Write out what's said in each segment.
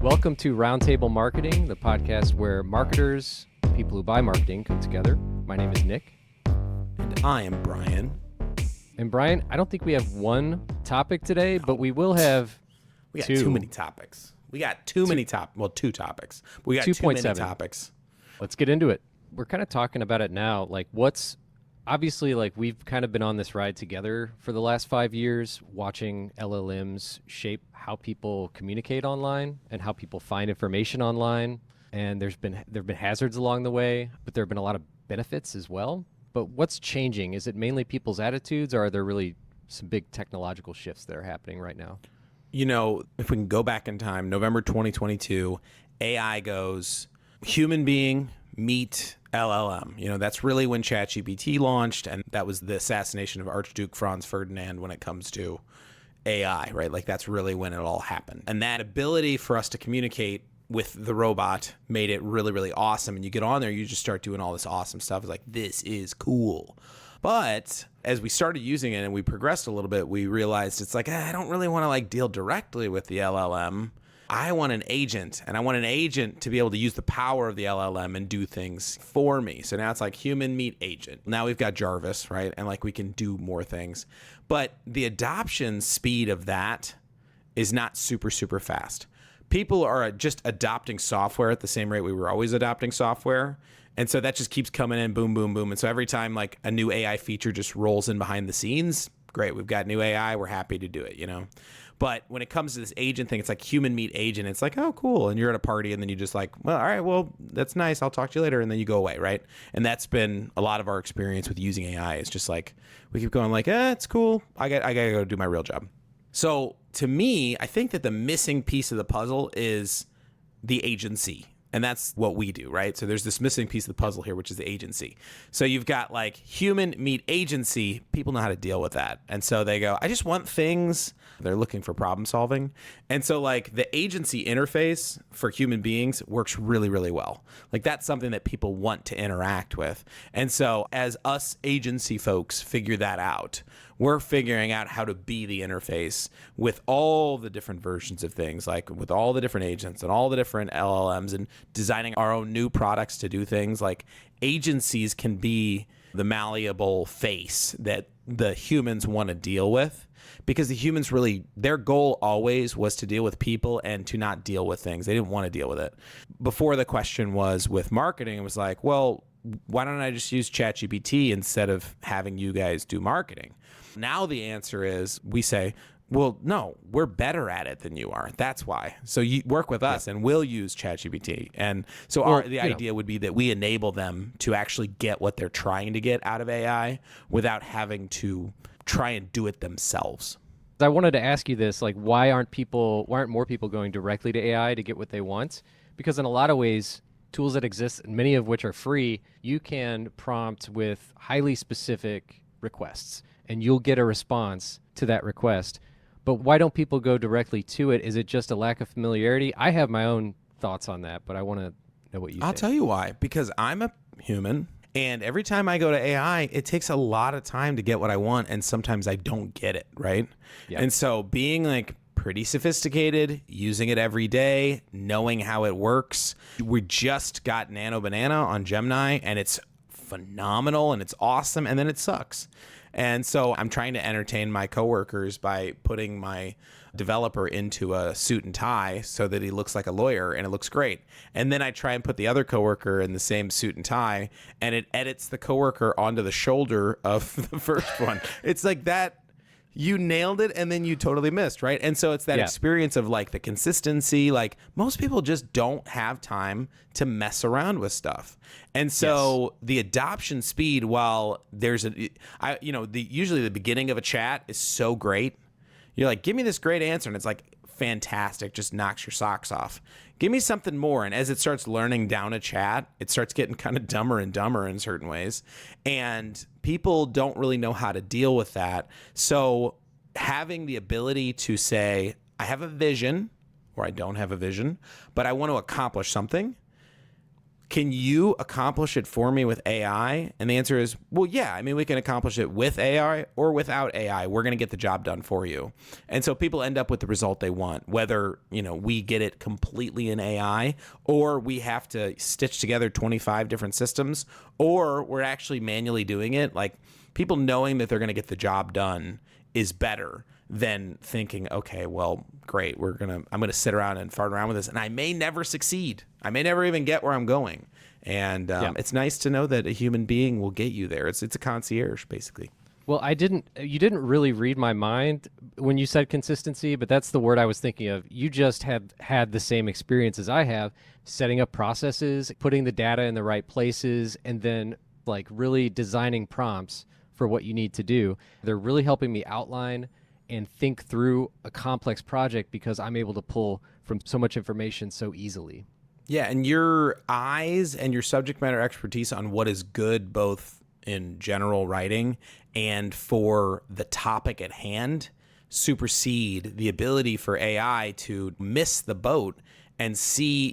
Welcome to Roundtable Marketing, the podcast where marketers, people who buy marketing, come together. My name is Nick. And I am Brian. And Brian, I don't think we have one topic today, but we will have We got two. too many topics. We got two topics. We got 2.7. too many topics. Let's get into it. We're kind of talking about it now. Like obviously, we've kind of been on this ride together for the last 5 years, watching LLMs shape how people communicate online and how people find information online. And there've been hazards along the way, but there have been a lot of benefits as well. But what's changing? Is it mainly people's attitudes, or are there really some big technological shifts that are happening right now? You know, if we can go back in time, November 2022, AI goes human being meet LLM. You know, that's really when ChatGPT launched, and that was the assassination of Archduke Franz Ferdinand when it comes to AI, right? Like that's really when it all happened. And that ability for us to communicate with the robot made it really, really awesome. And you get on there, you just start doing all this awesome stuff. It's like, this is cool. But as we started using it and we progressed a little bit, we realized it's like, I don't really want to like deal directly with the LLM. I want an agent, and I want an agent to be able to use the power of the LLM and do things for me. So now it's like human meet agent. Now we've got Jarvis, right? And like we can do more things. But the adoption speed of that is not super, super fast. People are just adopting software at the same rate we were always adopting software. And so that just keeps coming in, boom, boom, boom. And so every time like a new AI feature just rolls in behind the scenes, great, we've got new AI, we're happy to do it, you know? But when it comes to this agent thing, it's like human meet agent. It's like, oh, cool. And you're at a party and then you just like, well, all right, well, that's nice. I'll talk to you later. And then you go away, right? And that's been a lot of our experience with using AI. It's just like, we keep going like, it's cool. I got to go do my real job. So to me, I think that the missing piece of the puzzle is the agency. And that's what we do, right? So there's this missing piece of the puzzle here, which is the agency. So you've got like human meet agency. People know how to deal with that. And so they go, I just want things. They're looking for problem solving. And so like the agency interface for human beings works really, really well. Like that's something that people want to interact with. And so as us agency folks figure that out, we're figuring out how to be the interface with all the different versions of things, like with all the different agents and all the different LLMs, and designing our own new products to do things. Like agencies can be the malleable face that the humans want to deal with, because the humans really, their goal always was to deal with people and to not deal with things. They didn't want to deal with it. Before, the question was with marketing, it was like, well, why don't I just use ChatGPT instead of having you guys do marketing? Now the answer is, we say, well, no, we're better at it than you are. That's why. So you work with us and we'll use ChatGPT. And so the idea would be that we enable them to actually get what they're trying to get out of AI without having to try and do it themselves. I wanted to ask you this, like, why aren't more people going directly to AI to get what they want? Because in a lot of ways, tools that exist, and many of which are free, you can prompt with highly specific requests, and you'll get a response to that request. But why don't people go directly to it? Is it just a lack of familiarity? I have my own thoughts on that, but I want to know what you I'll think. tell you why. Because I'm a human, and every time I go to AI, it takes a lot of time to get what I want, and sometimes I don't get it, right? Yep. And so being like pretty sophisticated, using it every day, knowing how it works. We just got Nano Banana on Gemini, and it's phenomenal, and it's awesome, and then it sucks. And so I'm trying to entertain my coworkers by putting my developer into a suit and tie so that he looks like a lawyer, and it looks great. And then I try and put the other coworker in the same suit and tie, and it edits the coworker onto the shoulder of the first one. It's like that. You nailed it, and then you totally missed, right? And so it's that experience of like the consistency. Like most people just don't have time to mess around with stuff. And so the adoption speed, while there's usually the beginning of a chat is so great. You're like, give me this great answer. And it's like fantastic, just knocks your socks off. Give me something more. And as it starts learning down a chat, it starts getting kind of dumber and dumber in certain ways. And people don't really know how to deal with that. So having the ability to say, I have a vision, or I don't have a vision, but I want to accomplish something. can you accomplish it for me with AI? And the answer is, well, yeah. I mean, we can accomplish it with AI or without AI. We're going to get the job done for you. And so people end up with the result they want, whether, we get it completely in AI or we have to stitch together 25 different systems, or we're actually manually doing it. Like, people knowing that they're going to get the job done is better than thinking, okay, well, great, I'm going to sit around and fart around with this, and I may never succeed. I may never even get where I'm going. And It's nice to know that a human being will get you there. It's a concierge, basically. Well, you didn't really read my mind when you said consistency, but that's the word I was thinking of. You just have had the same experience as I have, setting up processes, putting the data in the right places, and then like really designing prompts for what you need to do. They're really helping me outline and think through a complex project because I'm able to pull from so much information so easily. Yeah, and your eyes and your subject matter expertise on what is good, both in general writing and for the topic at hand, supersede the ability for AI to miss the boat and see,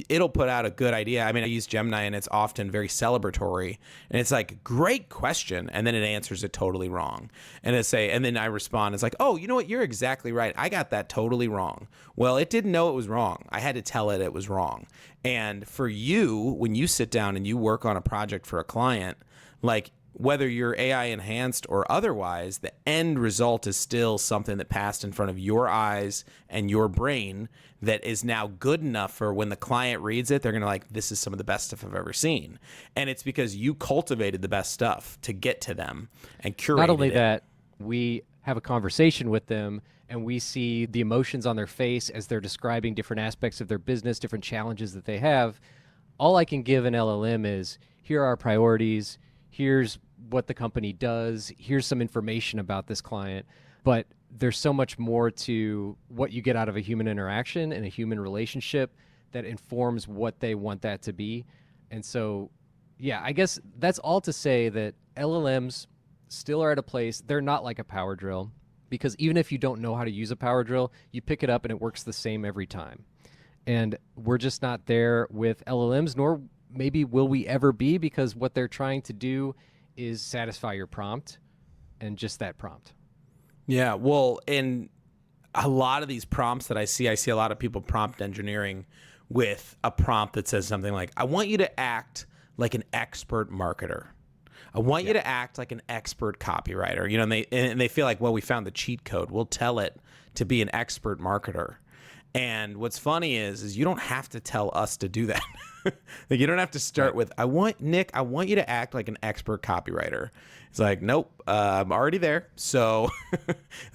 it'll put out a good idea. I mean, I use Gemini and it's often very celebratory and it's like, great question. And then it answers it totally wrong. And and then I respond, it's like, oh, you know what? You're exactly right. I got that totally wrong. Well, it didn't know it was wrong. I had to tell it was wrong. And for you, when you sit down and you work on a project for a client, like, whether you're AI enhanced or otherwise, the end result is still something that passed in front of your eyes and your brain that is now good enough for when the client reads it, they're going to like, this is some of the best stuff I've ever seen. And it's because you cultivated the best stuff to get to them and curated it. Not only that, we have a conversation with them and we see the emotions on their face as they're describing different aspects of their business, different challenges that they have. All I can give an LLM is, here are our priorities, here's what the company does, here's some information about this client. But there's so much more to what you get out of a human interaction and a human relationship that informs what they want that to be. And so, yeah, I guess that's all to say that LLMs still are at a place, they're not like a power drill, because even if you don't know how to use a power drill, you pick it up and it works the same every time. And we're just not there with LLMs, nor maybe will we ever be, because what they're trying to do is satisfy your prompt and just that prompt. Yeah, well, in a lot of these prompts that I see a lot of people prompt engineering with a prompt that says something like, I want you to act like an expert marketer. I want you to act like an expert copywriter. And they feel like, well, we found the cheat code. We'll tell it to be an expert marketer. And what's funny is you don't have to tell us to do that. Like, you don't have to start with, I want you to act like an expert copywriter. It's like, nope, I'm already there. So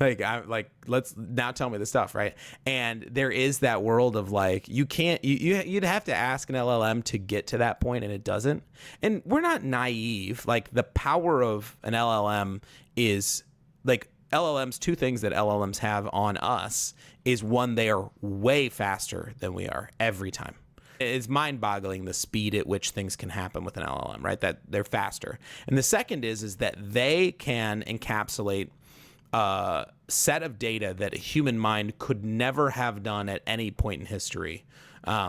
let's now tell me the stuff, right? And there is that world of like, you'd have to ask an LLM to get to that point, and it doesn't. And we're not naive. Like, the power of an LLM is like, LLMs, two things that LLMs have on us is, one, they are way faster than we are every time. It's mind-boggling the speed at which things can happen with an LLM, right? That they're faster. And the second is that they can encapsulate a set of data that a human mind could never have done at any point in history.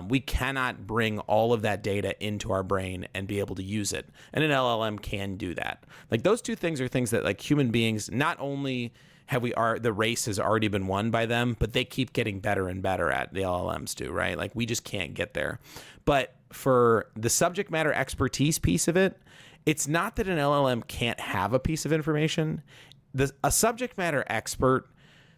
We cannot bring all of that data into our brain and be able to use it. And an LLM can do that. Like, those two things are things that, like, human beings, not only the race has already been won by them, but they keep getting better and better at, the LLMs do, right? Like, we just can't get there. But for the subject matter expertise piece of it, it's not that an LLM can't have a piece of information. A subject matter expert,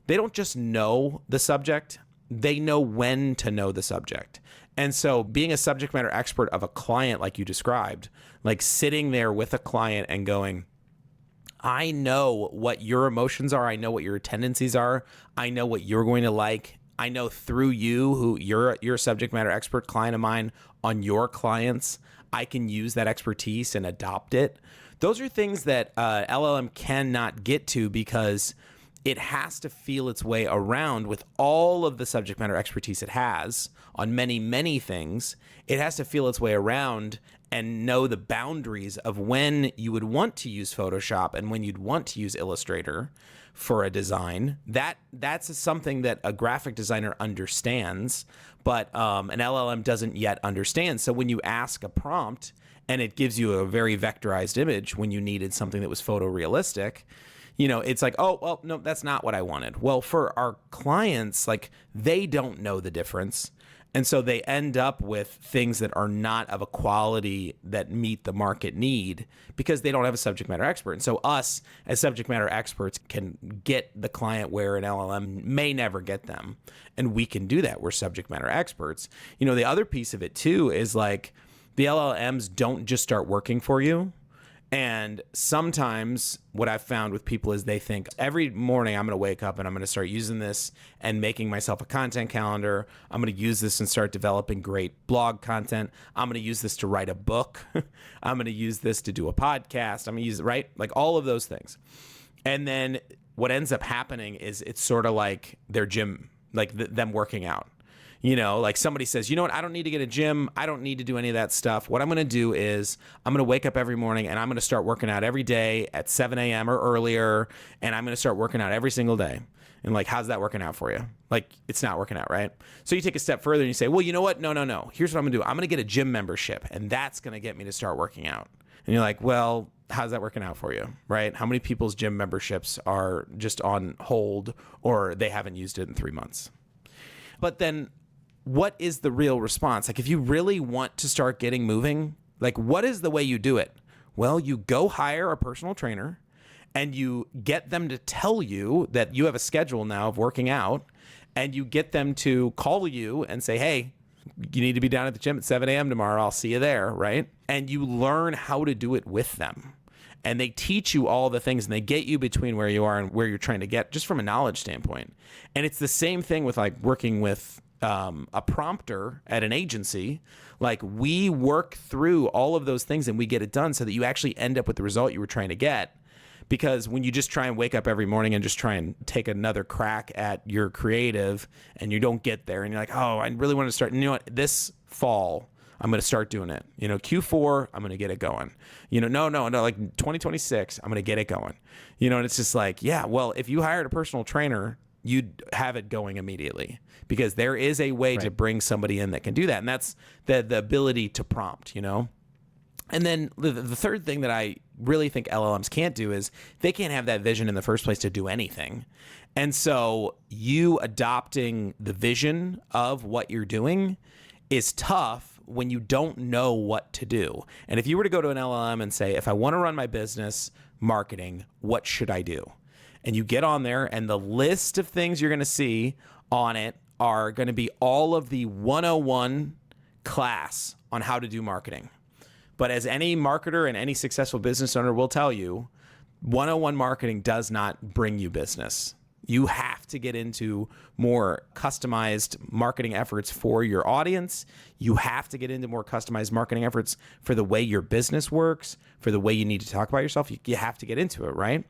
they don't just know the subject, they know when to know the subject. And so being a subject matter expert of a client like you described, like sitting there with a client and going, I know what your emotions are. I know what your tendencies are. I know what you're going to like. I know through you, who you're a subject matter expert client of mine, on your clients, I can use that expertise and adopt it. Those are things that LLM cannot get to, because it has to feel its way around with all of the subject matter expertise it has on many, many things. It has to feel its way around and know the boundaries of when you would want to use Photoshop and when you'd want to use Illustrator for a design. That's something that a graphic designer understands, but an LLM doesn't yet understand. So when you ask a prompt and it gives you a very vectorized image when you needed something that was photorealistic, it's like, oh, well, no, that's not what I wanted. Well, for our clients, like, they don't know the difference. And so they end up with things that are not of a quality that meet the market need because they don't have a subject matter expert. And so us as subject matter experts can get the client where an LLM may never get them. And we can do that. We're subject matter experts. The other piece of it too is like the LLMs don't just start working for you. And sometimes what I've found with people is they think every morning I'm going to wake up and I'm going to start using this and making myself a content calendar. I'm going to use this and start developing great blog content. I'm going to use this to write a book. I'm going to use this to do a podcast. I'm going to use it, right? Like all of those things. And then what ends up happening is it's sort of like their gym, like them working out. Like somebody says, you know what, I don't need to get a gym. I don't need to do any of that stuff. What I'm going to do is I'm going to wake up every morning and I'm going to start working out every day at 7 a.m. or earlier. And I'm going to start working out every single day. And like, how's that working out for you? Like, it's not working out, right? So you take a step further and you say, well, you know what? No. Here's what I'm going to do. I'm going to get a gym membership and that's going to get me to start working out. And you're like, well, how's that working out for you, right? How many people's gym memberships are just on hold or they haven't used it in 3 months? But then what is the real response? Like, if you really want to start getting moving, like, what is the way you do it? Well, you go hire a personal trainer and you get them to tell you that you have a schedule now of working out, and you get them to call you and say, hey, you need to be down at the gym at 7 a.m. tomorrow. I'll see you there, right? And you learn how to do it with them. And they teach you all the things and they get you between where you are and where you're trying to get, just from a knowledge standpoint. And it's the same thing with like working with a prompter at an agency. Like, we work through all of those things and we get it done so that you actually end up with the result you were trying to get. Because when you just try and wake up every morning and just try and take another crack at your creative and you don't get there and you're like, oh, I really want to start. And you know what? This fall, I'm going to start doing it. Q4, I'm going to get it going. No, like 2026, I'm going to get it going. And it's just like, yeah, well, if you hired a personal trainer, you'd have it going immediately, because there is a way to bring somebody in that can do that. And that's the ability to prompt, And then the third thing that I really think LLMs can't do is they can't have that vision in the first place to do anything. And so you adopting the vision of what you're doing is tough when you don't know what to do. And if you were to go to an LLM and say, if I want to run my business marketing, what should I do? And you get on there and the list of things you're going to see on it are going to be all of the 101 class on how to do marketing. But as any marketer and any successful business owner will tell you, 101 marketing does not bring you business. You have to get into more customized marketing efforts for your audience. You have to get into more customized marketing efforts for the way your business works, for the way you need to talk about yourself. You have to get into it, right?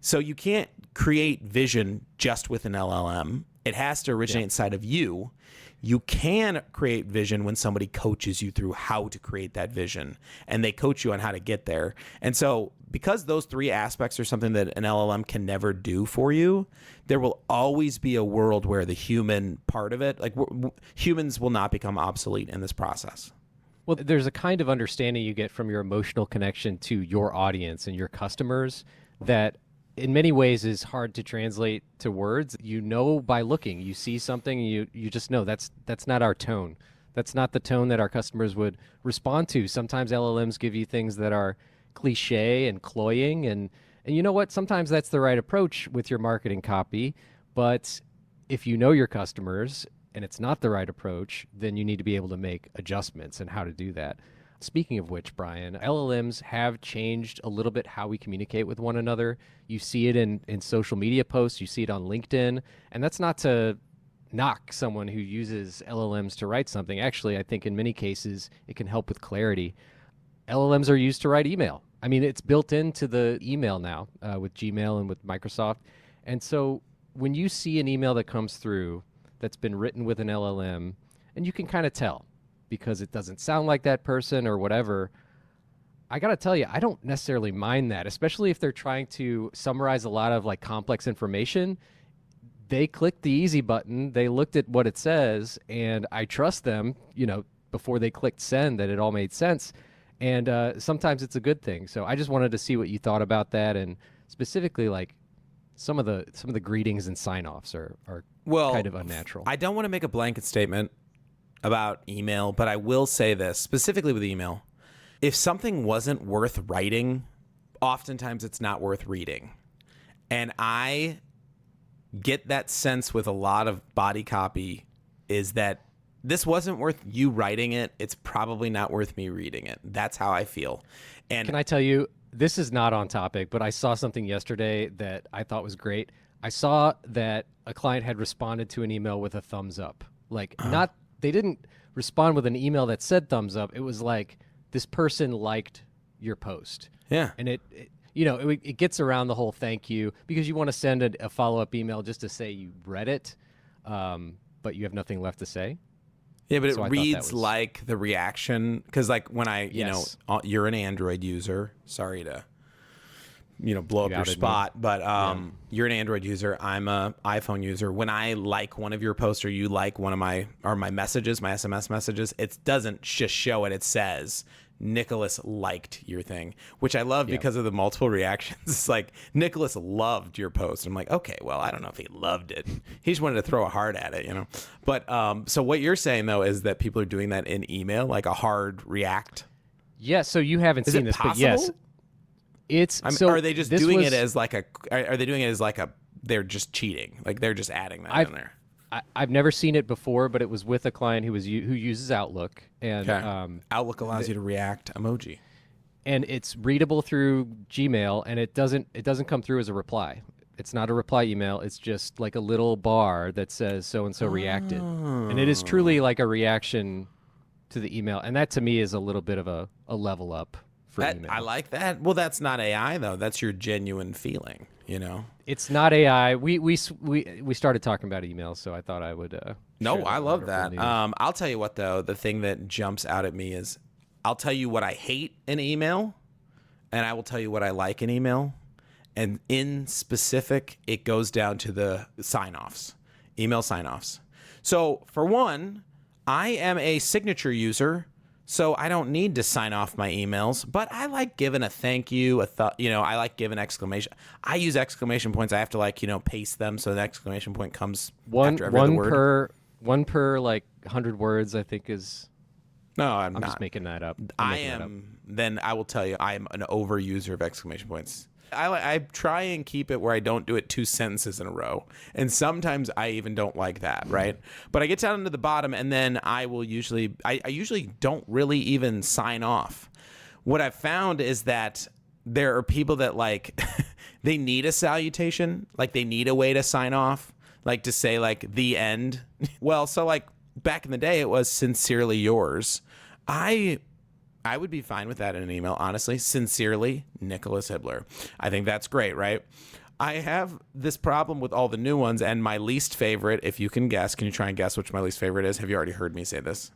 So you can't create vision just with an LLM. It has to originate inside of you. You can create vision when somebody coaches you through how to create that vision, and they coach you on how to get there. And so because those three aspects are something that an LLM can never do for you, there will always be a world where the human part of it, like humans will not become obsolete in this process. Well, there's a kind of understanding you get from your emotional connection to your audience and your customers that in many ways is hard to translate to words. By looking, you see something, you just know that's not our tone. That's not the tone that our customers would respond to. Sometimes LLMs give you things that are cliche and cloying, and you know what? Sometimes that's the right approach with your marketing copy, but if you know your customers and it's not the right approach, then you need to be able to make adjustments and how to do that. Speaking of which, Brian, LLMs have changed a little bit how we communicate with one another. You see it in social media posts, you see it on LinkedIn, and that's not to knock someone who uses LLMs to write something. Actually, I think in many cases it can help with clarity. LLMs are used to write email. I mean, it's built into the email now with Gmail and with Microsoft. And so when you see an email that comes through that's been written with an LLM, and you can kind of tell because it doesn't sound like that person or whatever, I got to tell you, I don't necessarily mind that, especially if they're trying to summarize a lot of like complex information. They clicked the easy button, they looked at what it says, and I trust them, before they clicked send, that it all made sense. And sometimes it's a good thing. So I just wanted to see what you thought about that, and specifically like some of the greetings and sign-offs are Well, kind of unnatural. I don't want to make a blanket statement about email, but I will say this specifically with email. If something wasn't worth writing, oftentimes it's not worth reading. And I get that sense with a lot of body copy is that this wasn't worth you writing it. It's probably not worth me reading it. That's how I feel. And Can I tell you, this is not on topic, but I saw something yesterday that I thought was great. I saw that a client had responded to an email with a thumbs up. Like, they didn't respond with an email that said thumbs up. It was like, this person liked your post. yeah. And it gets around the whole thank you, because you want to send a follow-up email just to say you read it, but you have nothing left to say. Yeah, but So I it thought that reads was- like the reaction, because like when Yes. you're an Android user. Sorry to, blow up You your outed me. spot, but you're an Android user. I'm a iPhone user. When I like one of your posts or you like one of my messages, my SMS messages, it doesn't just show it. It says Nicholas liked your thing, which I love because of the multiple reactions. It's like Nicholas loved your post. I'm like, okay, well, I don't know if he loved it. He just wanted to throw a heart at it, But so what you're saying though is that people are doing that in email, like a hard react. Yeah, so you haven't Is seen it this, possible? but yes. It's so are they just this doing was- it as like are they doing it as like they're just cheating? Like they're just adding that in there. I've never seen it before, but it was with a client who uses Outlook, and Okay. Outlook allows you to react emoji. and it's readable through Gmail, and it doesn't come through as a reply. It's not a reply email. It's just like a little bar that says so and so reacted, and it is truly like a reaction to the email. And that to me is a little bit of a level up for email. I like that. Well, that's not AI though. That's your genuine feeling. It's not AI. We started talking about emails, so I thought I would. No, share I love wonderful that. news. I'll tell you what though. The thing that jumps out at me is, I'll tell you what I hate in email, and I will tell you what I like in email. And in specific, it goes down to the sign-offs, email sign-offs. So for one, I am a signature user, so I don't need to sign off my emails, but I like giving a thank you, I like giving exclamation. I use exclamation points. I have to paste them so the exclamation point comes after every other word. One per like 100 words, I think is. No, I'm I'm not. just making that up. I am. Then I will tell you, I am an overuser of exclamation points. I try and keep it where I don't do it 2 sentences in a row, and sometimes I even don't like that, right? But I get down to the bottom, and then I usually don't really even sign off. What I've found is that there are people that they need a salutation, like they need a way to sign off, like to say like the end. Well, so like back in the day, it was sincerely yours. I would be fine with that in an email, honestly. Sincerely, Nicholas Hibbler. I think that's great, right? I have this problem with all the new ones, and my least favorite, if you can guess, can you try and guess which my least favorite is? Have you already heard me say this?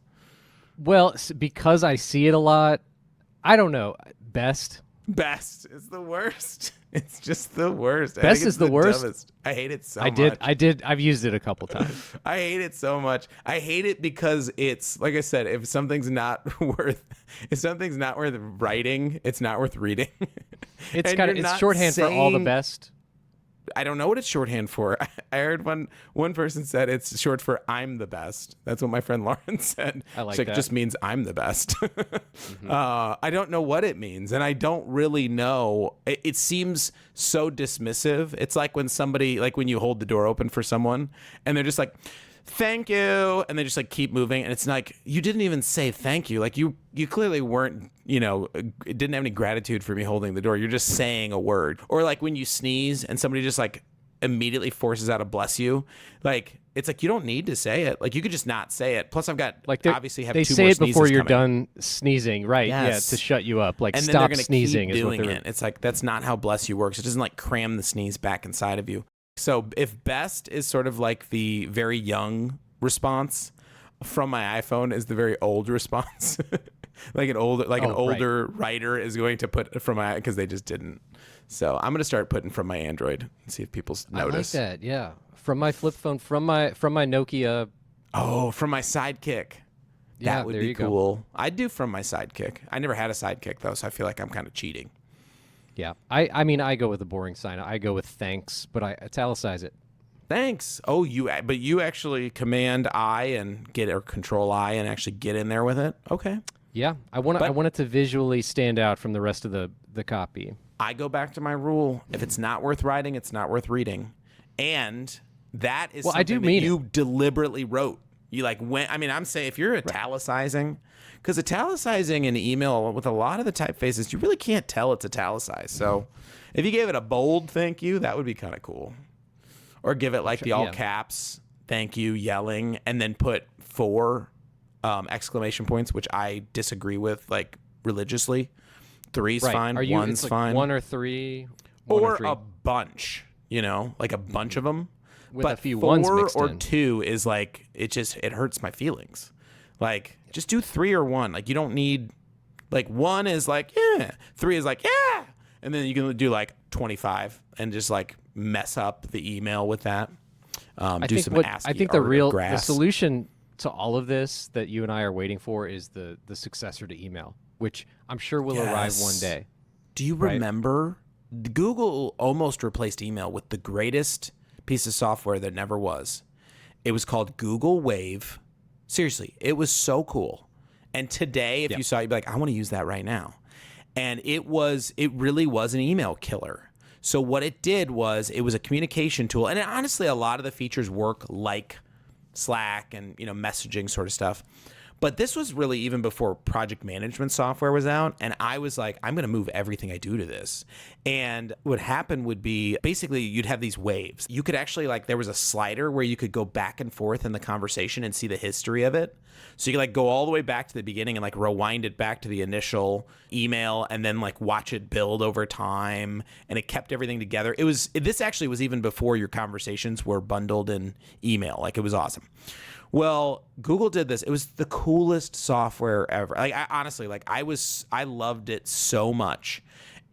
Well, because I see it a lot, I don't know. Best. Best. It's the worst. It's just the worst. I Best think is it's the worst? dumbest. I hate it so I much. did. I've used it a couple times. I hate it so much. I hate it because it's like I said, if something's not worth writing, it's not worth reading. It's And kind of you're it's not shorthand for all the saying- best. I don't know what it's shorthand for. I heard one person said it's short for "I'm the best." That's what my friend Lauren said. I like She's that. It just means I'm the best. I don't know what it means, and I don't really know. It seems so dismissive. It's like when somebody, like when you hold the door open for someone, and they're just like, "Thank you," and they just like keep moving, and it's like you didn't even say thank you. Like you clearly weren't. Didn't have any gratitude for me holding the door. You're just saying a word. Or like when you sneeze and somebody just like immediately forces out a bless you. Like it's like you don't need to say it. Like you could just not say it. Plus I've got Like obviously have they two say more it before sneezes you're coming. done sneezing, right? Yes. Yeah, to shut you up. Like And then they're stop gonna sneezing keep is what doing they're. it. It's like that's not how bless you works. It doesn't like cram the sneeze back inside of you. So if best is sort of like the very young response, from my iPhone is the very old response. Like an older writer is going to put from my, because they just didn't. So I'm going to start putting from my Android and see if people notice. I like that. Yeah. From my flip phone, from my Nokia. Oh, from my Sidekick. Yeah, That would there be you go. cool. I'd do from my Sidekick. I never had a Sidekick though, so I feel like I'm kind of cheating. Yeah. I mean, I go with the boring sign. I go with thanks, but I italicize it. Thanks. Oh, but you actually Command I and get, or Control I and actually get in there with it. Okay. Yeah. I want it to visually stand out from the rest of the copy. I go back to my rule. If it's not worth writing, it's not worth reading. And that is Well, I do something that mean you deliberately wrote. You like when, I mean, I'm saying if you're italicizing, because italicizing an email with a lot of the typefaces, you really can't tell it's italicized. So if you gave it a bold thank you, that would be kind of cool. Or give it like the all caps thank you yelling, and then put 4 exclamation points, which I disagree with like religiously. 3's fine. 1's like fine. 1 or 3. Or a bunch, like a bunch of them. With but a few 4 ones mixed or in. 2 is like, it hurts my feelings. Like, just do 3 or 1. Like, you don't need, like, 1 is like, yeah. 3 is like, yeah. And then you can do like 25 and just like mess up the email with that. I do think some ASCII I think art of the grass. solution to all of this that you and I are waiting for is the successor to email, which I'm sure will arrive one day. Do you remember Google almost replaced email with the greatest piece of software that never was? It was called Google Wave. Seriously, it was so cool. And today, if you saw it, you'd be like, I want to use that right now. And it really was an email killer. So what it did was it was a communication tool. And honestly, a lot of the features work like Slack and, messaging sort of stuff. But this was really even before project management software was out. And I was like, I'm going to move everything I do to this. And what happened would be basically you'd have these waves. You could actually there was a slider where you could go back and forth in the conversation and see the history of it. So you could go all the way back to the beginning and rewind it back to the initial email and then watch it build over time. And it kept everything together. This actually was even before your conversations were bundled in email. It was awesome. Well, Google did this. It was the coolest software ever. I loved it so much.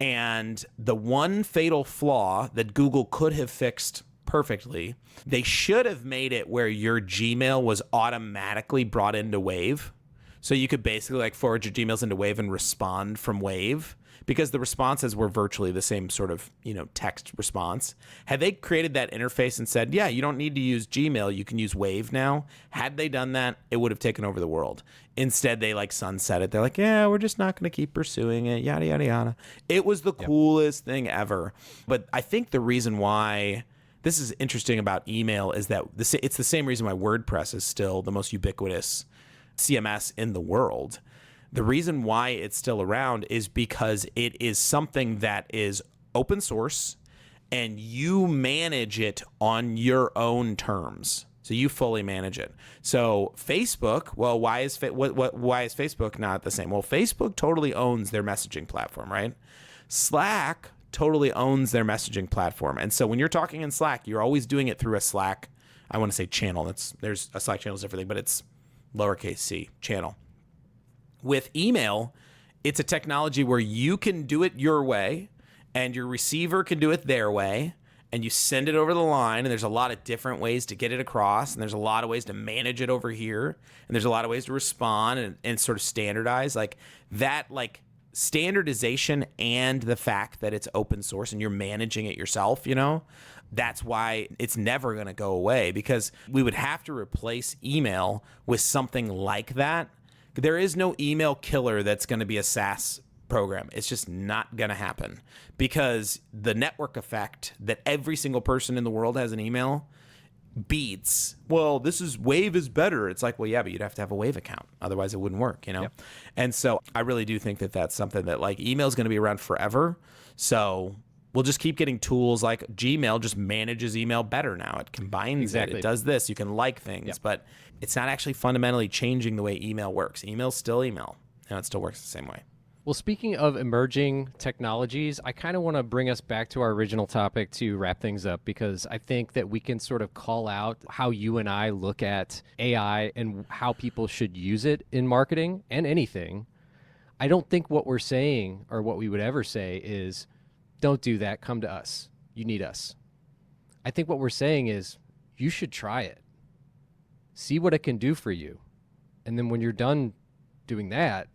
And the one fatal flaw that Google could have fixed perfectly, they should have made it where your Gmail was automatically brought into Wave. So you could basically forward your Gmails into Wave and respond from Wave, because the responses were virtually the same sort of, text response. Had they created that interface and said, yeah, you don't need to use Gmail, you can use Wave now. Had they done that, it would have taken over the world. Instead, they sunset it. They're like, yeah, we're just not going to keep pursuing it, yada, yada, yada. It was the coolest thing ever. But I think the reason why this is interesting about email is that it's the same reason why WordPress is still the most ubiquitous CMS in the world. The reason why it's still around is because it is something that is open source and you manage it on your own terms. So you fully manage it. So Facebook, well, why is Facebook not the same? Well, Facebook totally owns their messaging platform, right? Slack totally owns their messaging platform. And so when you're talking in Slack, you're always doing it through a Slack, I want to say channel. There's a Slack channel is everything, but it's lowercase c, channel. With email, it's a technology where you can do it your way and your receiver can do it their way, and you send it over the line, and there's a lot of different ways to get it across, and there's a lot of ways to manage it over here, and there's a lot of ways to respond and sort of standardize. Standardization and the fact that it's open source and you're managing it yourself, that's why it's never going to go away, because we would have to replace email with something like that. There is no email killer that's going to be a SaaS program. It's just not going to happen, because the network effect that every single person in the world has an email beats, well, Wave is better. It's like, well, yeah, but you'd have to have a Wave account. Otherwise it wouldn't work, Yep. And so I really do think that that's something that email is going to be around forever. So we'll just keep getting tools like Gmail just manages email better now. It combines it. It does this. You can like things, but it's not actually fundamentally changing the way email works. Email's still email, and it still works the same way. Well, speaking of emerging technologies, I kind of want to bring us back to our original topic to wrap things up because I think that we can sort of call out how you and I look at AI and how people should use it in marketing and anything. I don't think what we're saying or what we would ever say is, don't do that, come to us. You need us. I think what we're saying is, you should try it. See what it can do for you. And then when you're done doing that,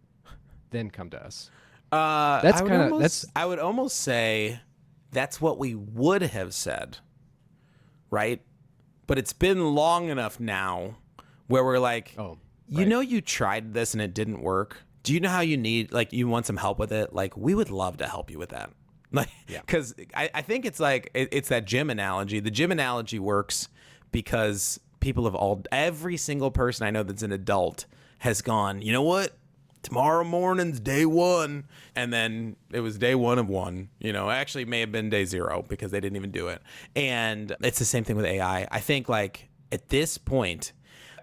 then come to us. That's kind of I would almost say that's what we would have said, right? But it's been long enough now where we're like, you know, you tried this and it didn't work. Do you know how you want some help with it? Like, we would love to help you with that. Like, because I think it's like it's that gym analogy. The gym analogy works because every single person I know that's an adult has gone, you know what? Tomorrow morning's day one. And then it was day one of one. You know, actually it may have been day zero because they didn't even do it. And it's the same thing with AI. I think like at this point,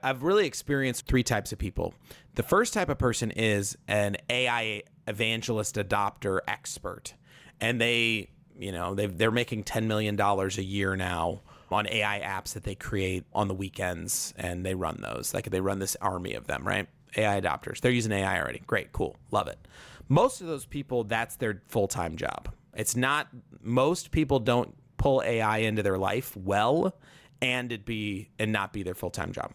I've really experienced three types of people. The first type of person is an AI evangelist, adopter, expert. And they're making $10 million a year now on AI apps that they create on the weekends, and they run those. Like, they run this army of them, right? AI adopters. They're using AI already. Great, cool, love it. Most of those people, that's their full-time job. It's not, most people don't pull AI into their life well and not be their full-time job.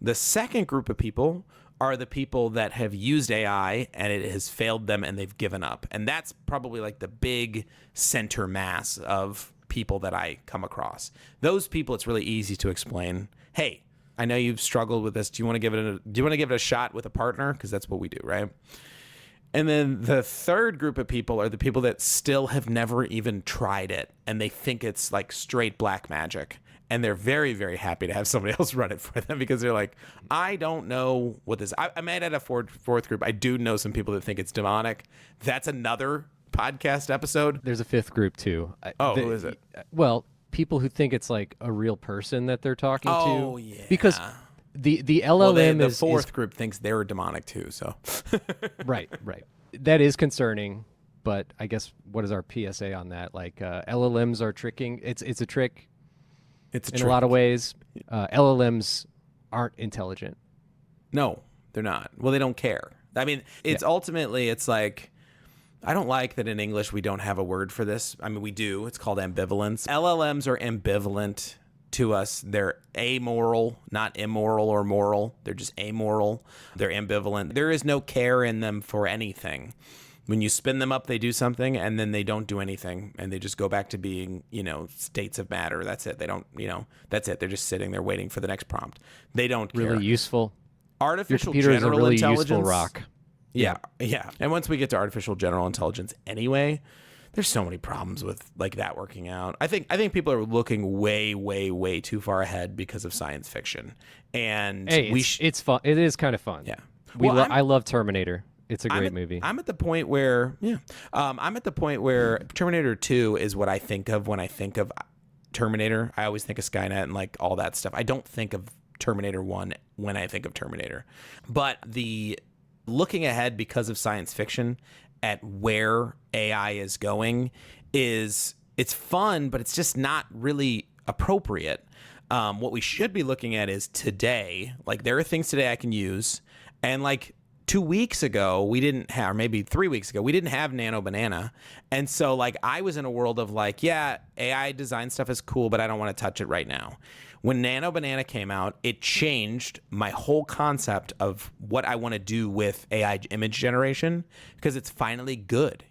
The second group of people are the people that have used AI and it has failed them and they've given up. And that's probably like the big center mass of people that I come across. Those people, it's really easy to explain, hey, I know you've struggled with this. Do you want to give it a shot with a partner? Because that's what we do, right? And then the third group of people are the people that still have never even tried it, and they think it's like straight black magic. And they're very, very happy to have somebody else run it for them because they're like, I don't know what this. I might add a fourth group. I do know some people that think it's demonic. That's another podcast episode. There's a fifth group too. Who is it? Well, people who think it's like a real person that they're talking to. Oh, yeah. Because the LLM the fourth group thinks they're demonic too. So right. That is concerning. But I guess what is our PSA on that? Like LLMs are tricking. It's a trick. In a lot of ways. LLMs aren't intelligent. No, they're not. Well, they don't care. I mean, ultimately, it's like, I don't like that in English we don't have a word for this. I mean, we do. It's called ambivalence. LLMs are ambivalent to us. They're amoral, not immoral or moral. They're just amoral. They're ambivalent. There is no care in them for anything. When you spin them up, they do something, and then they don't do anything, and they just go back to being, states of matter. That's it. They don't, that's it. They're just sitting there waiting for the next prompt. They don't care. Really useful. Artificial Your computer general is a really intelligence. useful rock. Yeah. And once we get to artificial general intelligence anyway, there's so many problems with like that working out. I think people are looking way, way, way too far ahead because of science fiction. And it's fun. It is kind of fun. Yeah. I love Terminator. It's a great movie. I'm at the point where, Terminator 2 is what I think of when I think of Terminator. I always think of Skynet and like all that stuff. I don't think of Terminator 1 when I think of Terminator. But the looking ahead because of science fiction at where AI is going it's fun, but it's just not really appropriate. What we should be looking at is today. Like, there are things today I can use, and like 2 weeks ago, we didn't have, or maybe 3 weeks ago, we didn't have Nano Banana. And so like I was in a world of like, yeah, AI design stuff is cool, but I don't want to touch it right now. When Nano Banana came out, it changed my whole concept of what I want to do with AI image generation, because it's finally good,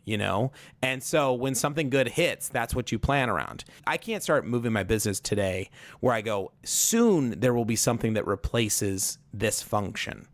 And so when something good hits, that's what you plan around. I can't start moving my business today where I go, soon there will be something that replaces this function.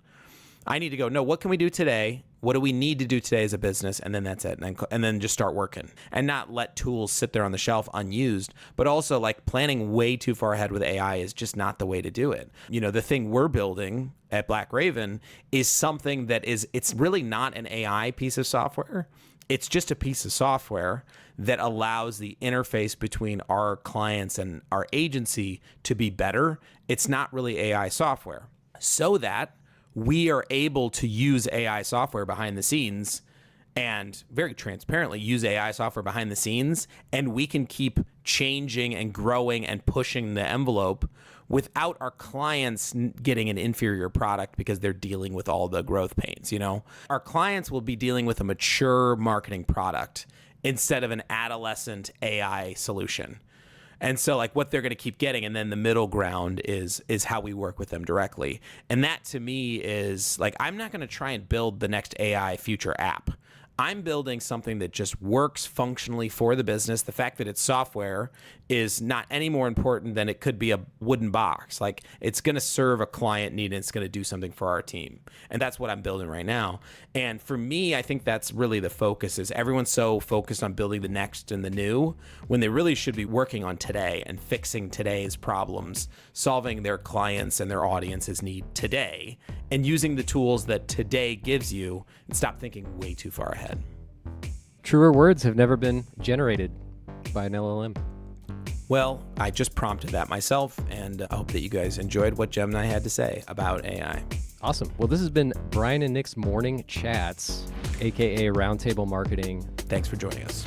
I need to go, no, what can we do today? What do we need to do today as a business? And then that's it. And then just start working and not let tools sit there on the shelf unused. But also, like, planning way too far ahead with AI is just not the way to do it. The thing we're building at Black Raven is something that it's really not an AI piece of software. It's just a piece of software that allows the interface between our clients and our agency to be better. It's not really AI software. So that we are able to use AI software behind the scenes and very transparently use AI software behind the scenes, and we can keep changing and growing and pushing the envelope without our clients getting an inferior product because they're dealing with all the growth pains. Our clients will be dealing with a mature marketing product instead of an adolescent AI solution. And so like what they're going to keep getting, and then the middle ground is how we work with them directly. And that to me is like, I'm not going to try and build the next AI future app. I'm building something that just works functionally for the business. The fact that it's software is not any more important than it could be a wooden box. Like, it's going to serve a client need and it's going to do something for our team. And that's what I'm building right now. And for me, I think that's really the focus. Is everyone's so focused on building the next and the new when they really should be working on today and fixing today's problems, solving their clients and their audience's need today, and using the tools that today gives you, and stop thinking way too far ahead. Truer words have never been generated by an LLM. Well, I just prompted that myself, and I hope that you guys enjoyed what Gemini had to say about AI. Awesome. Well, this has been Brian and Nick's Morning Chats, aka Roundtable Marketing. Thanks for joining us.